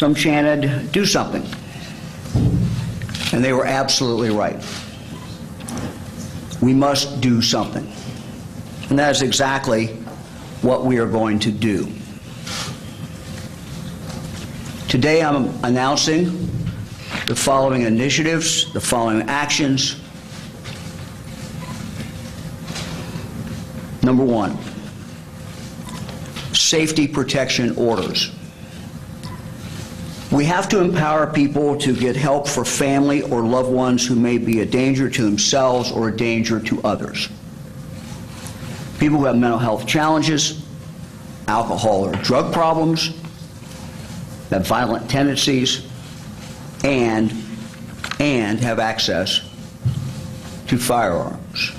Some chanted, "Do something." And they were absolutely right. We must do something. And that is exactly what we are going to do. Today I'm announcing the following initiatives, the following actions. Number one, safety protection orders. We have to empower people to get help for family or loved ones who may be a danger to themselves or a danger to others. People who have mental health challenges, alcohol or drug problems, have violent tendencies, and have access to firearms.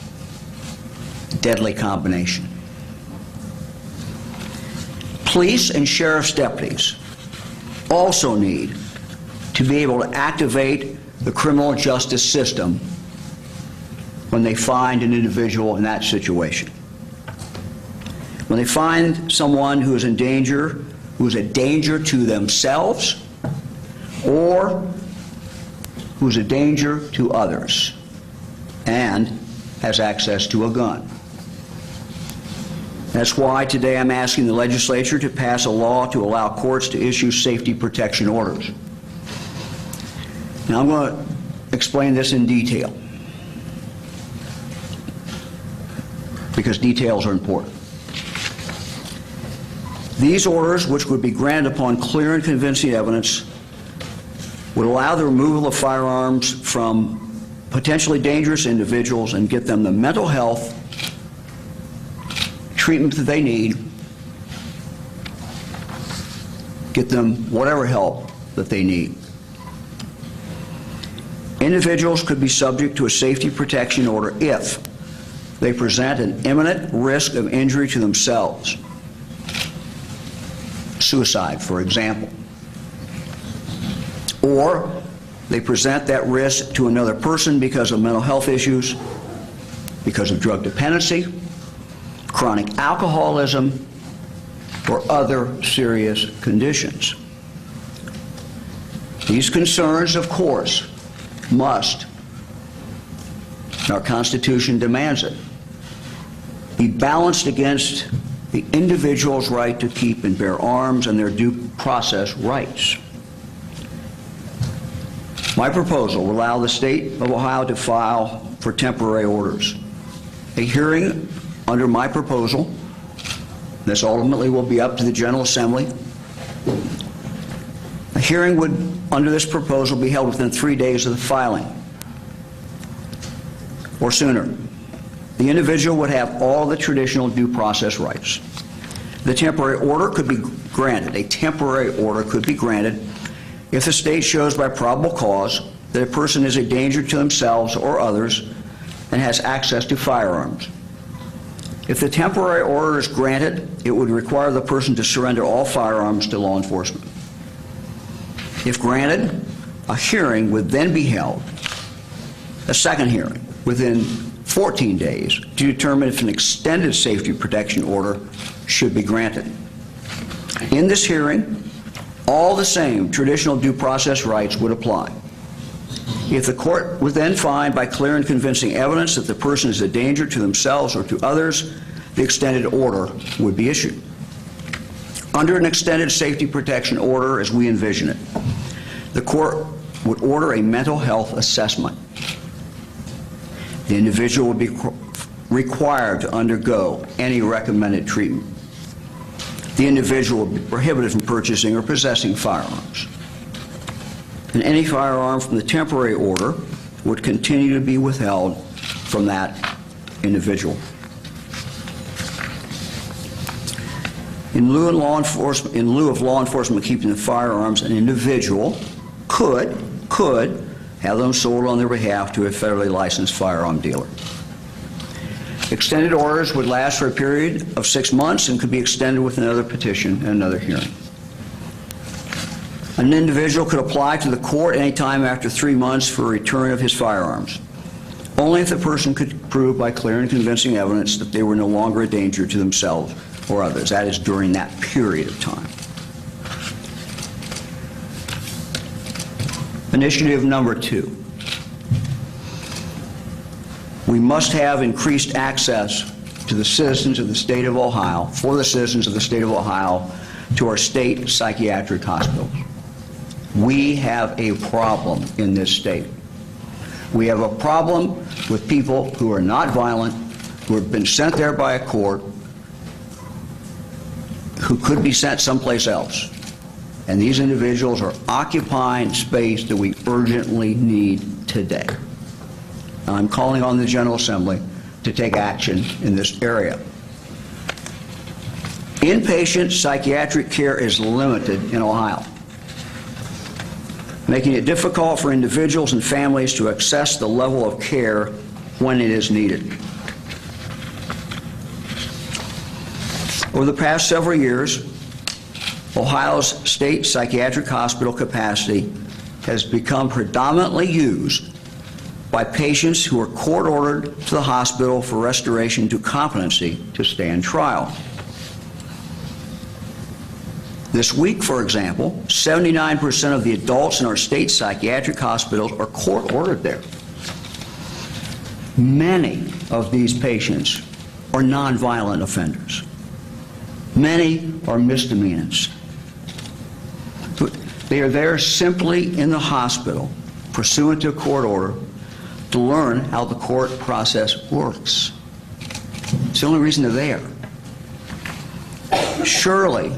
Deadly combination. Police and sheriff's deputies also need to be able to activate the criminal justice system when they find an individual in that situation. When they find someone who is in danger, who is a danger to themselves, or who is a danger to others, and has access to a gun. That's why today I'm asking the legislature to pass a law to allow courts to issue safety protection orders. Now I'm going to explain this in detail, because details are important. These orders, which would be granted upon clear and convincing evidence, would allow the removal of firearms from potentially dangerous individuals and get them the mental health treatment that they need, get them whatever help that they need. Individuals could be subject to a safety protection order if they present an imminent risk of injury to themselves. Suicide, for example. Or they present that risk to another person because of mental health issues, because of drug dependency, chronic alcoholism, or other serious conditions. These concerns, of course, must, and our Constitution demands it, be balanced against the individual's right to keep and bear arms and their due process rights. My proposal will allow the state of Ohio to file for temporary orders. A hearing under my proposal, this ultimately will be up to the General Assembly. A hearing would, under this proposal, be held within 3 days of the filing, or sooner. The individual would have all the traditional due process rights. The temporary order could be granted. A temporary order could be granted if the state shows by probable cause that a person is a danger to themselves or others and has access to firearms. If the temporary order is granted, it would require the person to surrender all firearms to law enforcement. If granted, a hearing would then be held, a second hearing, within 14 days to determine if an extended safety protection order should be granted. In this hearing, all the same traditional due process rights would apply. If the court would then find by clear and convincing evidence that the person is a danger to themselves or to others, the extended order would be issued. Under an extended safety protection order, as we envision it, the court would order a mental health assessment. The individual would be required to undergo any recommended treatment. The individual would be prohibited from purchasing or possessing firearms. And any firearm from the temporary order would continue to be withheld from that individual. In lieu of law enforcement keeping the firearms, an individual could have them sold on their behalf to a federally licensed firearm dealer. Extended orders would last for a period of 6 months and could be extended with another petition and another hearing. An individual could apply to the court any time after 3 months for a return of his firearms, only if the person could prove by clear and convincing evidence that they were no longer a danger to themselves or others. That is, during that period of time. Initiative number 2. We must have increased access to the citizens of the state of Ohio, for the citizens of the state of Ohio, to our state psychiatric hospitals. We have a problem in this state. We have a problem with people who are not violent, who have been sent there by a court, who could be sent someplace else. And these individuals are occupying space that we urgently need today. I'm calling on the General Assembly to take action in this area. Inpatient psychiatric care is limited in Ohio, making it difficult for individuals and families to access the level of care when it is needed. Over the past several years, Ohio's state psychiatric hospital capacity has become predominantly used by patients who are court-ordered to the hospital for restoration to competency to stand trial. This week, for example, 79% of the adults in our state psychiatric hospitals are court-ordered there. Many of these patients are nonviolent offenders. Many are misdemeanors. They are there simply in the hospital, pursuant to a court order, to learn how the court process works. It's the only reason they're there. Surely,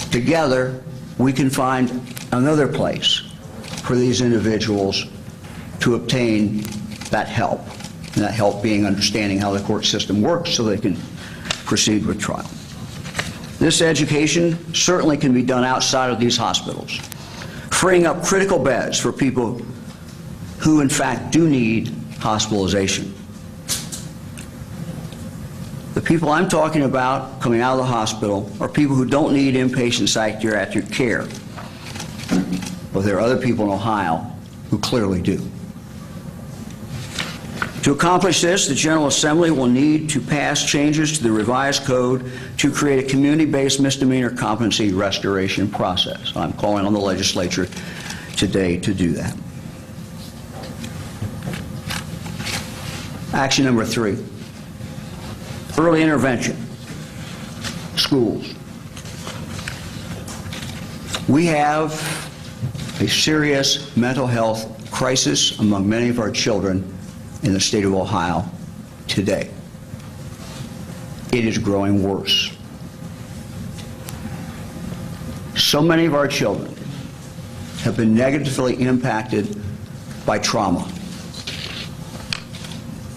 together, we can find another place for these individuals to obtain that help, and that help being understanding how the court system works so they can proceed with trial. This education certainly can be done outside of these hospitals, freeing up critical beds for people who in fact do need hospitalization. The people I'm talking about coming out of the hospital are people who don't need inpatient psychiatric care, but there are other people in Ohio who clearly do. To accomplish this, the General Assembly will need to pass changes to the revised code to create a community-based misdemeanor competency restoration process. I'm calling on the legislature today to do that. Action number 3, early intervention, schools. We have a serious mental health crisis among many of our children in the state of Ohio today. It is growing worse. So many of our children have been negatively impacted by trauma.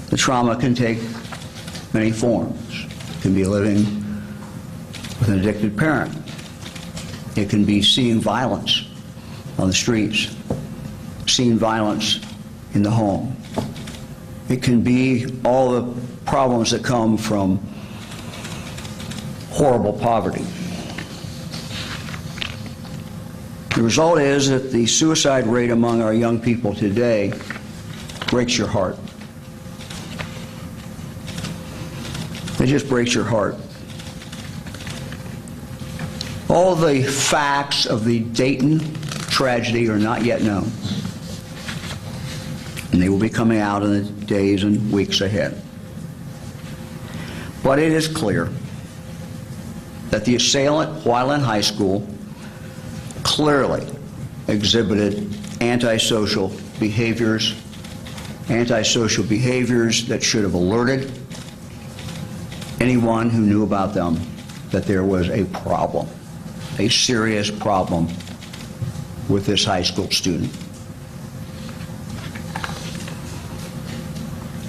The trauma can take many forms. It can be living with an addicted parent. It can be seeing violence on the streets, seeing violence in the home. It can be all the problems that come from horrible poverty. The result is that the suicide rate among our young people today breaks your heart. It just breaks your heart. All the facts of the Dayton tragedy are not yet known, and they will be coming out in the days and weeks ahead. But it is clear that the assailant, while in high school, clearly exhibited antisocial behaviors that should have alerted anyone who knew about them that there was a problem, a serious problem with this high school student.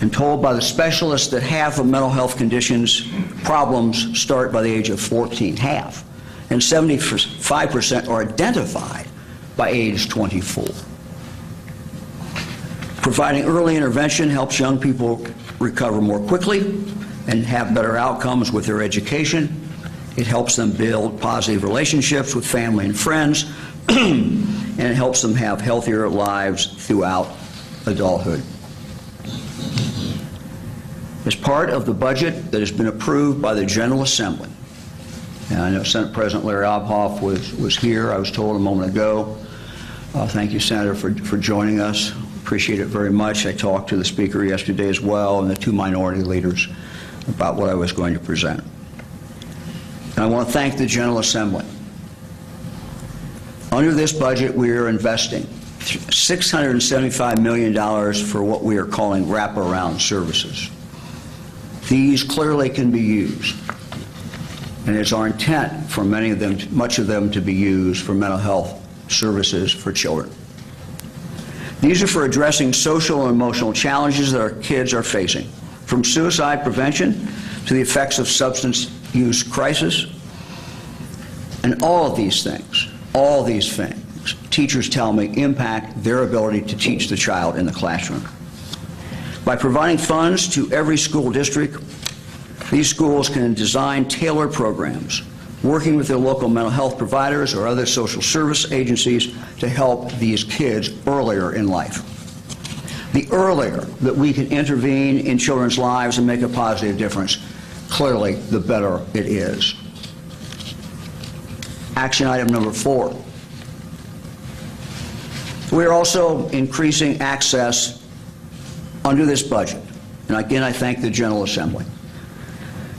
I'm told by the specialists that half of mental health conditions problems start by the age of 14, half, and 75% are identified by age 24. Providing early intervention helps young people recover more quickly and have better outcomes with their education. It helps them build positive relationships with family and friends, and it helps them have healthier lives throughout adulthood. As part of the budget that has been approved by the General Assembly, and I know Senate President Larry Obhoff was here, I was told a moment ago, Thank you, Senator, for joining us. Appreciate it very much. I talked to the Speaker yesterday as well and the two minority leaders about what I was going to present. And I want to thank the General Assembly. Under this budget, we are investing $675 million for what we are calling Wraparound Services. These clearly can be used, and it's our intent for much of them to be used for mental health services for children. These are for addressing social and emotional challenges that our kids are facing, from suicide prevention to the effects of substance use crisis. And all these things, teachers tell me impact their ability to teach the child in the classroom. By providing funds to every school district, these schools can design tailored programs, working with their local mental health providers or other social service agencies to help these kids earlier in life. The earlier that we can intervene in children's lives and make a positive difference, clearly the better it is. Action item number 4. We are also increasing access under this budget, and again I thank the General Assembly,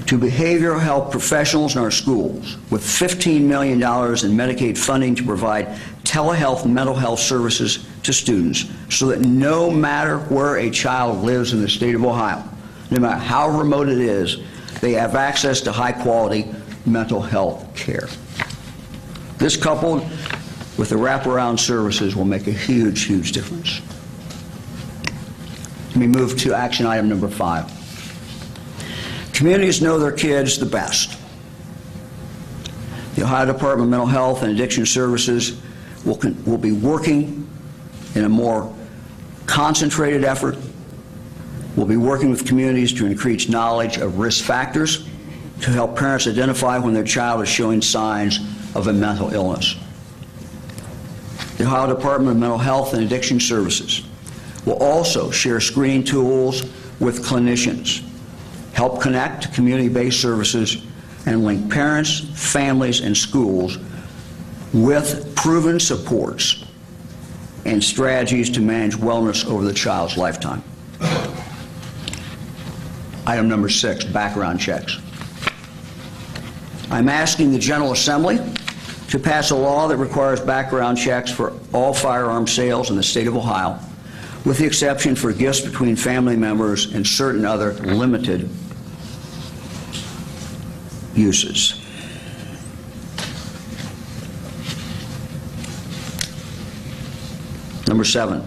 to behavioral health professionals in our schools with $15 million in Medicaid funding to provide telehealth mental health services to students so that no matter where a child lives in the state of Ohio, no matter how remote it is, they have access to high-quality mental health care. This, coupled with the wraparound services, will make a huge, huge difference. Let me move to action item number 5. Communities know their kids the best. The Ohio Department of Mental Health and Addiction Services will be working in a more concentrated effort. We'll be working with communities to increase knowledge of risk factors to help parents identify when their child is showing signs of a mental illness. The Ohio Department of Mental Health and Addiction Services will also share screening tools with clinicians, help connect community-based services, and link parents, families, and schools with proven supports and strategies to manage wellness over the child's lifetime. Item number 6, background checks. I'm asking the General Assembly to pass a law that requires background checks for all firearm sales in the state of Ohio, with the exception for gifts between family members and certain other limited uses. Number 7,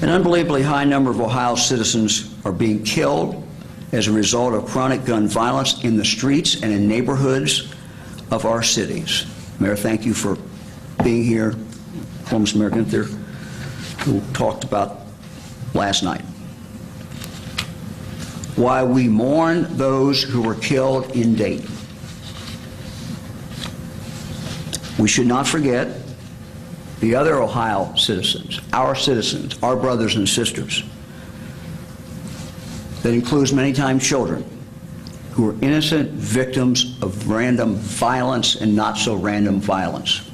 an unbelievably high number of Ohio citizens are being killed as a result of chronic gun violence in the streets and in neighborhoods of our cities. Mayor, thank you for being here. Columbus Mayor Gunther, who talked about last night. Why we mourn those who were killed in Dayton. We should not forget the other Ohio citizens, our brothers and sisters. That includes many times children who are innocent victims of random violence and not so random violence.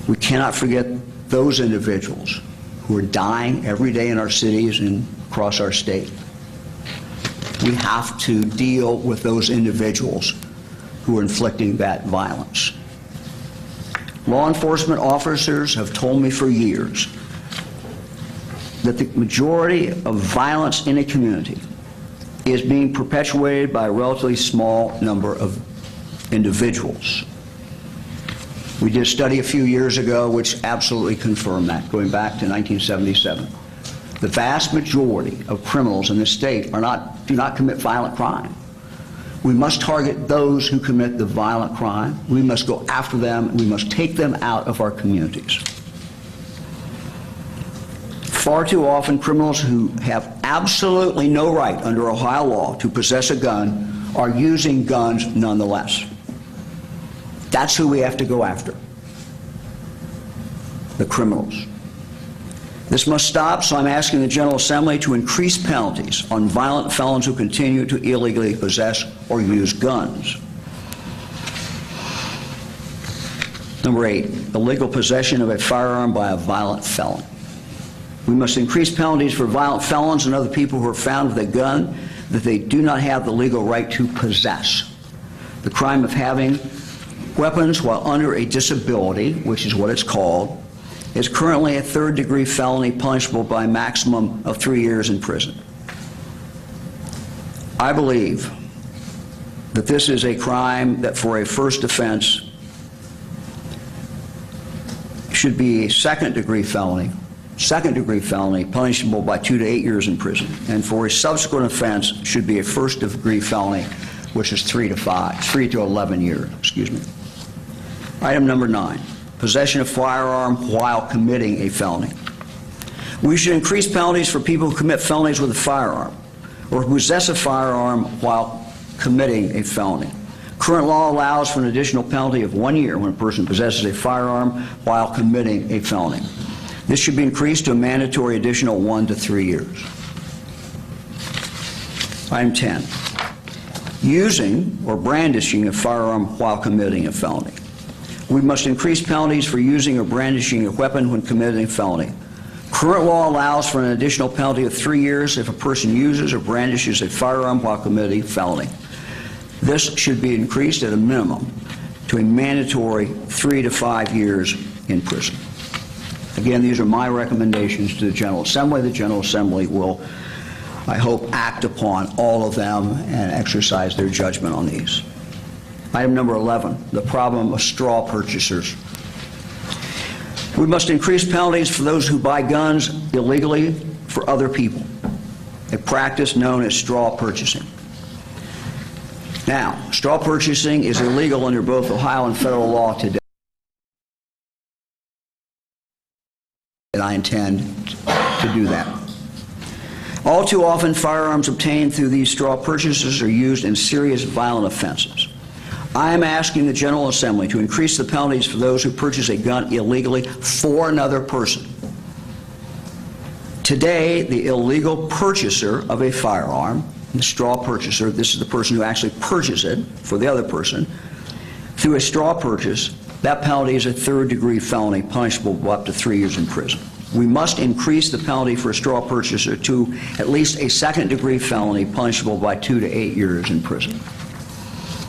We cannot forget those individuals who are dying every day in our cities and across our state. We have to deal with those individuals who are inflicting that violence. Law enforcement officers have told me for years that the majority of violence in a community is being perpetuated by a relatively small number of individuals. We did a study a few years ago which absolutely confirmed that, going back to 1977. The vast majority of criminals in this state do not commit violent crime. We must target those who commit the violent crime. We must go after them. We must take them out of our communities. Far too often, criminals who have absolutely no right under Ohio law to possess a gun are using guns nonetheless. That's who we have to go after, the criminals. This must stop, so I'm asking the General Assembly to increase penalties on violent felons who continue to illegally possess or use guns. Number 8, illegal possession of a firearm by a violent felon. We must increase penalties for violent felons and other people who are found with a gun that they do not have the legal right to possess. The crime of having weapons while under a disability, which is what it's called, is currently a third-degree felony punishable by a maximum of 3 years in prison. I believe that this is a crime that for a first offense should be a second-degree felony punishable by 2 to 8 years in prison, and for a subsequent offense should be a first-degree felony, which is 3 to 11 years. Item number 9, possession of firearm while committing a felony. We should increase penalties for people who commit felonies with a firearm or who possess a firearm while committing a felony. Current law allows for an additional penalty of 1 year when a person possesses a firearm while committing a felony. This should be increased to a mandatory additional 1 to 3 years. Item 10, using or brandishing a firearm while committing a felony. We must increase penalties for using or brandishing a weapon when committing a felony. Current law allows for an additional penalty of 3 years if a person uses or brandishes a firearm while committing a felony. This should be increased at a minimum to a mandatory 3 to 5 years in prison. Again, these are my recommendations to the General Assembly. The General Assembly will, I hope, act upon all of them and exercise their judgment on these. Item number 11, the problem of straw purchasers. We must increase penalties for those who buy guns illegally for other people, a practice known as straw purchasing. Now, straw purchasing is illegal under both Ohio and federal law today, and I intend to do that. All too often, firearms obtained through these straw purchases are used in serious violent offenses. I am asking the General Assembly to increase the penalties for those who purchase a gun illegally for another person. Today, the illegal purchaser of a firearm, the straw purchaser, this is the person who actually purchased it for the other person, through a straw purchase, that penalty is a third-degree felony punishable by up to 3 years in prison. We must increase the penalty for a straw purchaser to at least a second-degree felony punishable by 2 to 8 years in prison.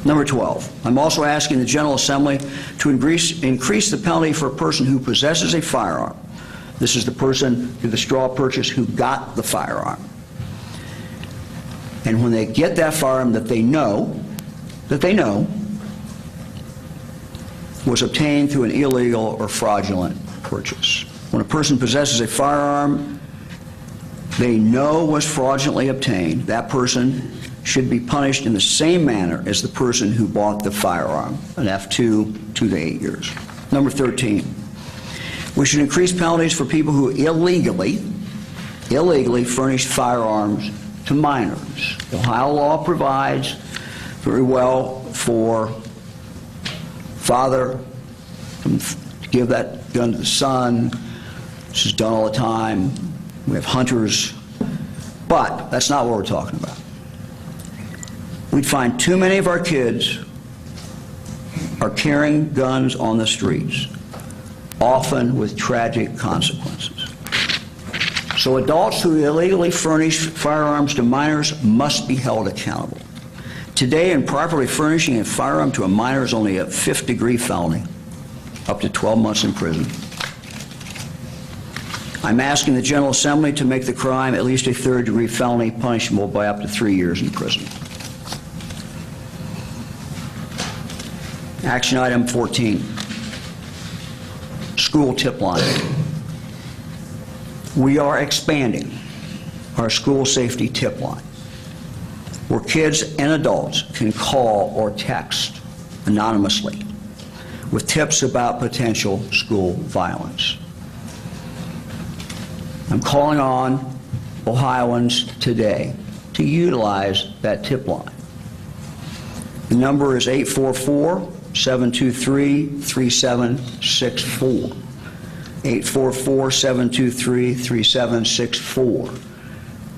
Number 12, I'm also asking the General Assembly to increase the penalty for a person who possesses a firearm. This is the person through the straw purchase who got the firearm. And when they get that firearm that they know was obtained through an illegal or fraudulent purchase. When a person possesses a firearm they know was fraudulently obtained, that person should be punished in the same manner as the person who bought the firearm, an F2, 2 to 8 years. Number 13, we should increase penalties for people who illegally furnish firearms to minors. Ohio law provides very well for father to give that gun to the son. This is done all the time. We have hunters, but that's not what we're talking about. We'd find too many of our kids are carrying guns on the streets, often with tragic consequences. So adults who illegally furnish firearms to minors must be held accountable. Today, improperly furnishing a firearm to a minor is only a 5th-degree felony, up to 12 months in prison. I'm asking the General Assembly to make the crime at least a 3rd-degree felony punishable by up to 3 years in prison. Action item 14, school tip line. We are expanding our school safety tip line, where kids and adults can call or text anonymously with tips about potential school violence. I'm calling on Ohioans today to utilize that tip line. The number is 844-723-3764. 844-723-3764.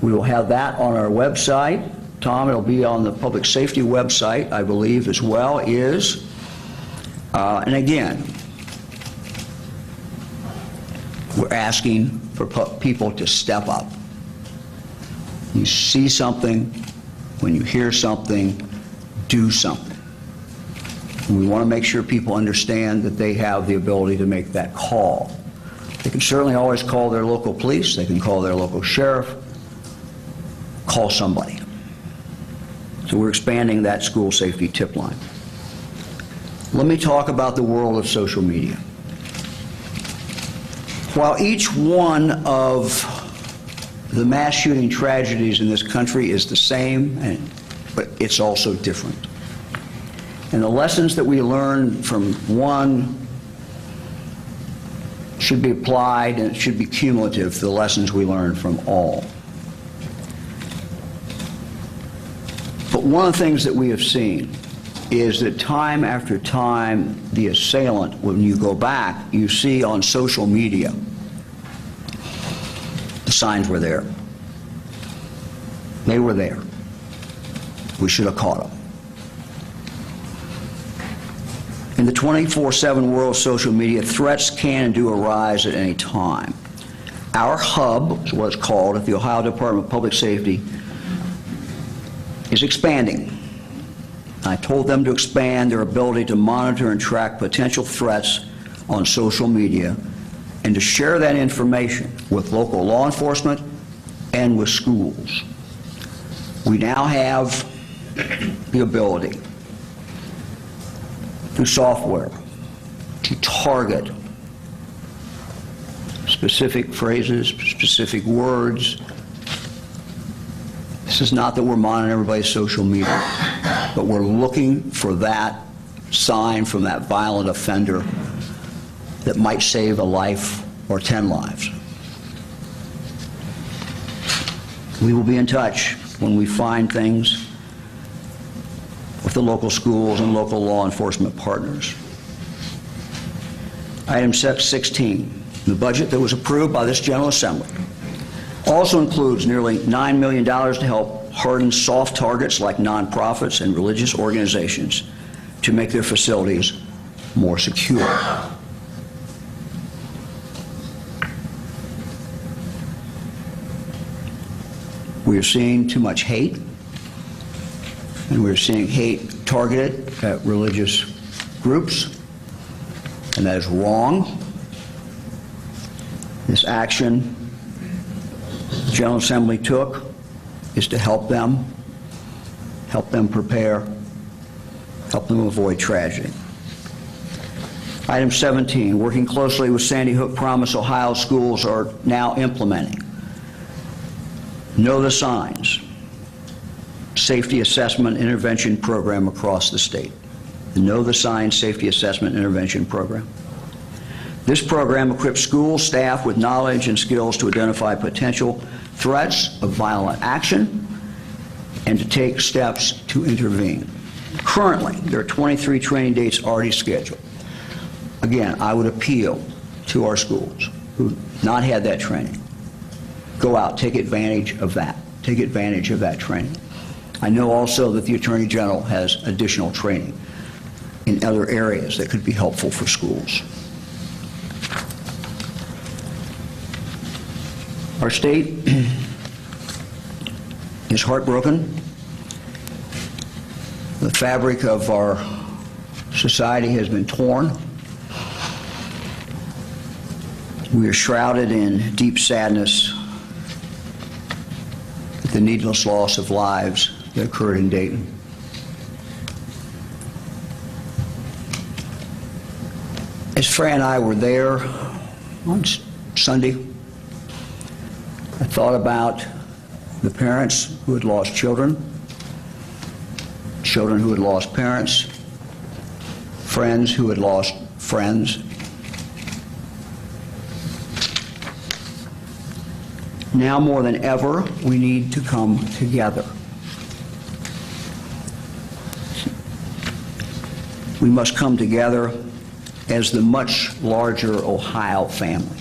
We will have that on our website. Tom, it'll be on the public safety website, I believe, as well. And again, We're asking for people to step up. You see something, when you hear something, do something. And we want to make sure people understand that they have the ability to make that call. They can certainly always call their local police, they can call their local sheriff, call somebody. So we're expanding that school safety tip line. Let me talk about the world of social media. While each one of the mass shooting tragedies in this country is the same, but it's also different. And the lessons that we learn from one should be applied, and it should be cumulative to the lessons we learn from all. But one of the things that we have seen is that time after time, the assailant, when you go back, you see on social media, the signs were there. They were there. We should have caught them. In the 24/7 world of social media, threats can and do arise at any time. Our hub, is what it's called, at the Ohio Department of Public Safety, is expanding. I told them to expand their ability to monitor and track potential threats on social media and to share that information with local law enforcement and with schools. We now have the ability through software to target specific phrases, specific words. This is not that we're monitoring everybody's social media, but we're looking for that sign from that violent offender that might save a life or 10 lives. We will be in touch when we find things with the local schools and local law enforcement partners. Item 16, the budget that was approved by this General Assembly also includes nearly $9 million to help harden soft targets like nonprofits and religious organizations to make their facilities more secure. We are seeing too much hate, and we're seeing hate targeted at religious groups, and that is wrong. This action the General Assembly took is to help them prepare, help them avoid tragedy. Item 17, working closely with Sandy Hook Promise, Ohio schools are now implementing Know the Signs Safety Assessment Intervention Program across the state. The Know the Signs Safety Assessment Intervention Program. This program equips school staff with knowledge and skills to identify potential threats of violent action and to take steps to intervene. Currently, there are 23 training dates already scheduled. Again, I would appeal to our schools who have not had that training. Go out, take advantage of that. Take advantage of that training. I know also that the Attorney General has additional training in other areas that could be helpful for schools. Our state is heartbroken. The fabric of our society has been torn. We are shrouded in deep sadness at the needless loss of lives that occurred in Dayton. As Fran and I were there on Sunday, I thought about the parents who had lost children, children who had lost parents, friends who had lost friends. Now more than ever, we need to come together. We must come together as the much larger Ohio family.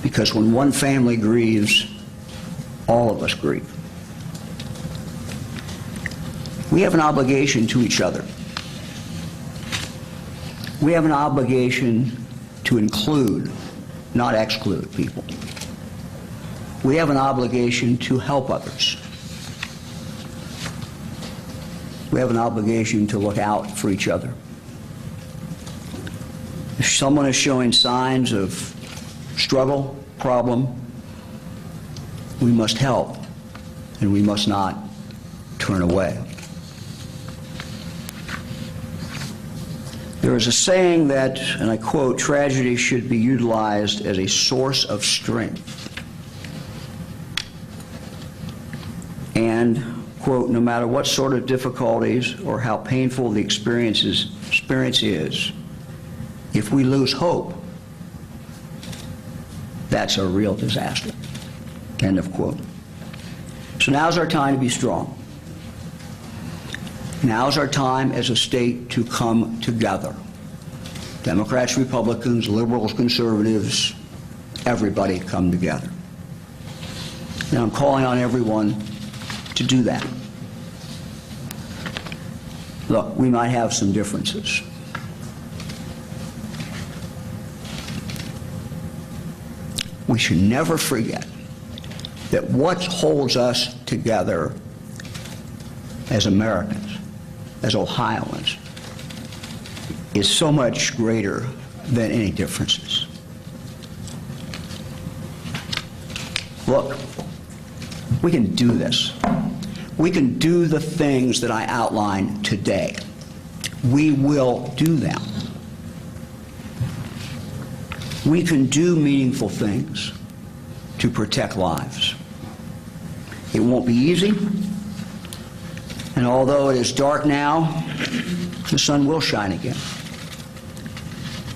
Because when one family grieves, all of us grieve. We have an obligation to each other. We have an obligation to include not exclude people. We have an obligation to help others. We have an obligation to look out for each other. If someone is showing signs of struggle, problem, we must help, and we must not turn away. There is a saying that, and I quote, "Tragedy should be utilized as a source of strength." And, quote, "No matter what sort of difficulties or how painful the experience is, if we lose hope, that's a real disaster." End of quote. So now's our time to be strong. Now's our time as a state to come together. Democrats, Republicans, liberals, conservatives, everybody come together. And I'm calling on everyone to do that. Look, we might have some differences. We should never forget that what holds us together as Americans, as Ohioans, is so much greater than any differences. Look, we can do this. We can do the things that I outlined today. We will do them. We can do meaningful things to protect lives. It won't be easy, and although it is dark now, the sun will shine again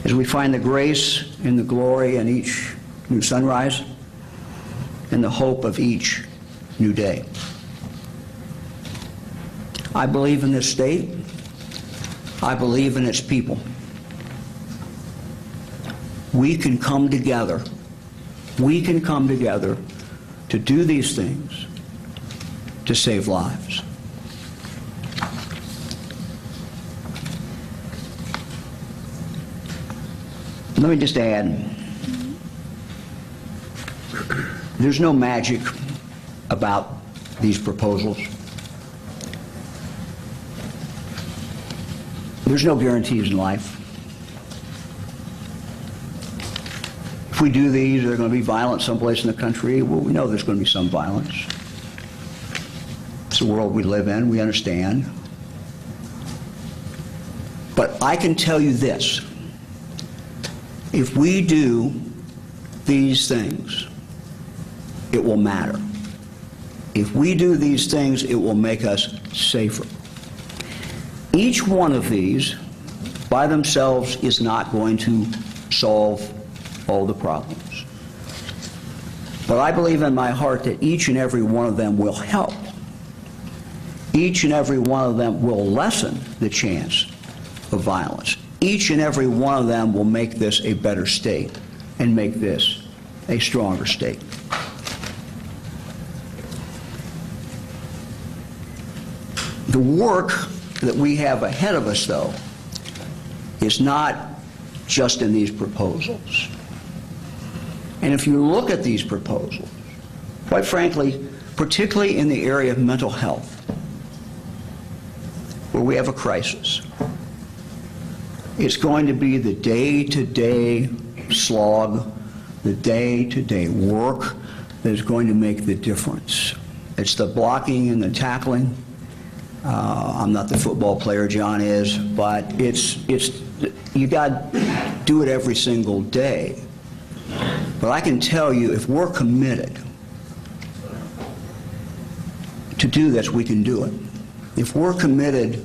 as we find the grace and the glory in each new sunrise and the hope of each new day. I believe in this state. I believe in its people. We can come together. We can come together to do these things to save lives. Let me just add, there's no magic about these proposals. There's no guarantees in life. If we do these, there's going to be violence someplace in the country. Well, we know there's going to be some violence. It's the world we live in. We understand. But I can tell you this. If we do these things, it will matter. If we do these things, it will make us safer. Each one of these by themselves is not going to solve all the problems. But I believe in my heart that each and every one of them will help. Each and every one of them will lessen the chance of violence. Each and every one of them will make this a better state and make this a stronger state. The work that we have ahead of us, though, is not just in these proposals. And if you look at these proposals, quite frankly, particularly in the area of mental health, where we have a crisis, it's going to be the day-to-day slog, the day-to-day work that is going to make the difference. It's the blocking and the tackling. I'm not the football player John is, but you got to do it every single day. But I can tell you, if we're committed to do this, we can do it. If we're committed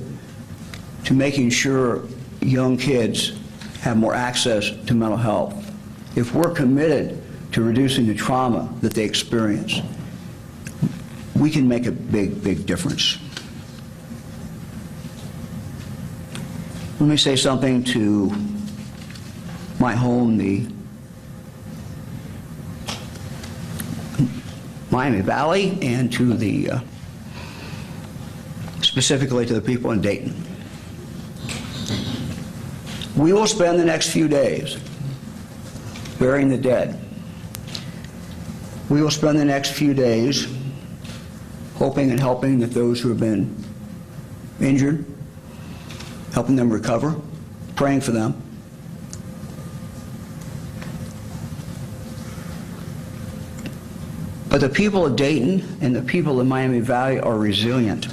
to making sure young kids have more access to mental health, if we're committed to reducing the trauma that they experience, we can make a big, big difference. Let me say something to my home, the Miami Valley, and to the specifically to the people in Dayton. We will spend the next few days burying the dead. We will spend the next few days hoping and helping that those who have been injured, helping them recover, praying for them. But the people of Dayton and the people of Miami Valley are resilient.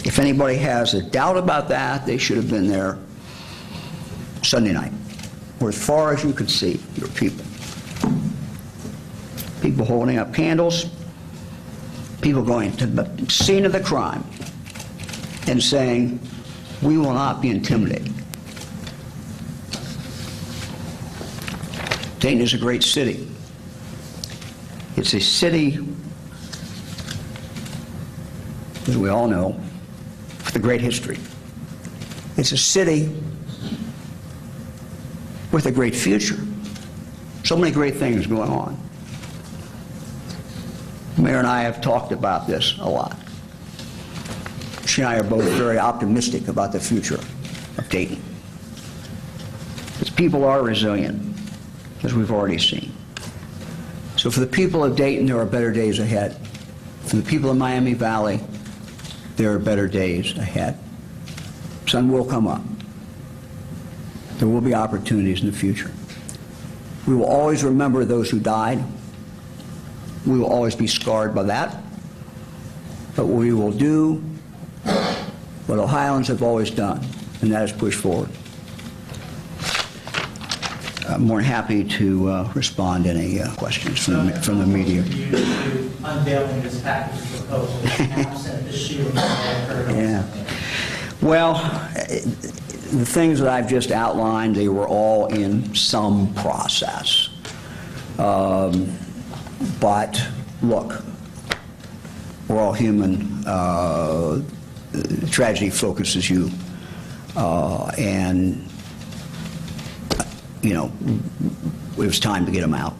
If anybody has a doubt about that, they should have been there Sunday night, where as far as you could see, your people. People holding up candles, people going to the scene of the crime and saying, we will not be intimidated. Dayton is a great city. It's a city, as we all know, with a great history. It's a city with a great future. So many great things going on. The Mayor and I have talked about this a lot. She and I are both very optimistic about the future of Dayton. Its people are resilient, as we've already seen. So for the people of Dayton, there are better days ahead. For the people of Miami Valley, there are better days ahead. Sun will come up. There will be opportunities in the future. We will always remember those who died. We will always be scarred by that. But we will do what Ohioans have always done, and that is push forward. I'm more than happy to respond to any questions from the media. Unveiling this package proposal, absent the shield. Yeah. Well, the things that I've just outlined, they were all in some process. But look, we're all human. Tragedy focuses you, and you know, it was time to get them out.